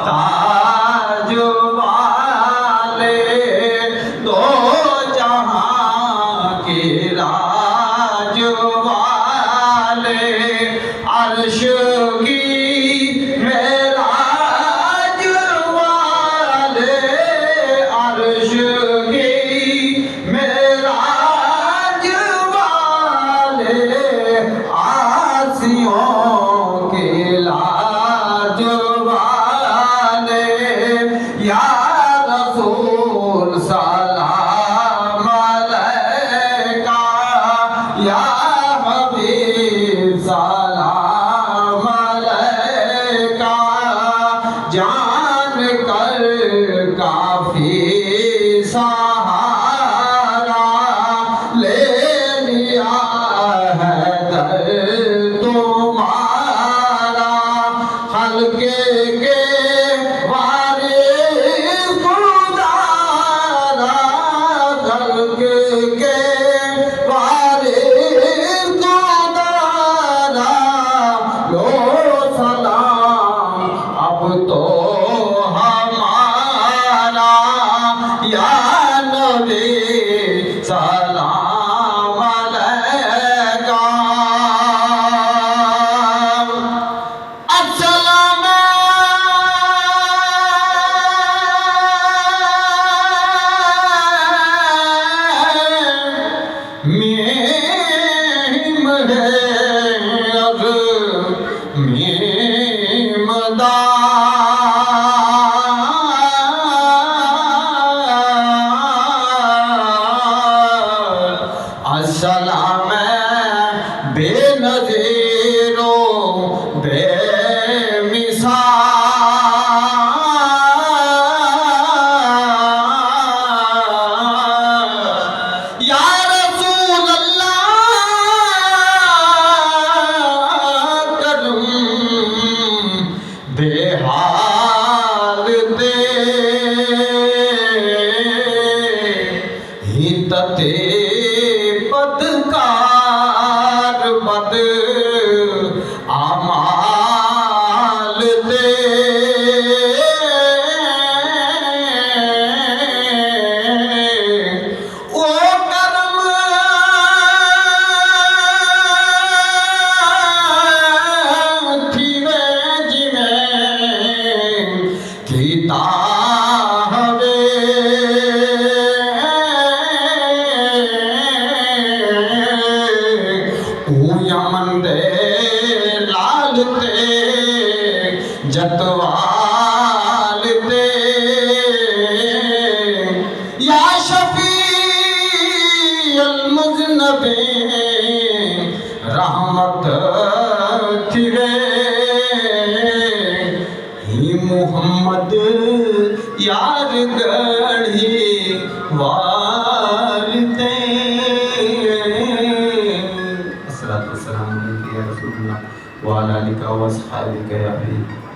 تاج والے دو جہاں کے راج والے عرش کی معراج والے عرش کی معراج والے آسیوں کے لاج والے یا رسول سلام علیکہ یا حبیب سلام علیکہ جان کر کافی سہارا لے لیا ہے در تمہارا حلقے کے وارث گزارا حلقے کے وارث گزارا لو سلام اب تو ہمارا یا نبی سلام علیکہ السلام میم ہے اب میم السلام بے نظیر و بے مثال یا رسول اللہ کرم بے حال دے ہدت بدکار بد اعمال دے او کرم تھیوے جویں کیتا یمن دے لال تے جتوال تے یا شفیع المذنبین رحمت تھیوے ہی محمد یار گڑھی والتے السلام علیکم یا رسول اللہ وعلی آلک و اصحابک یا حبیب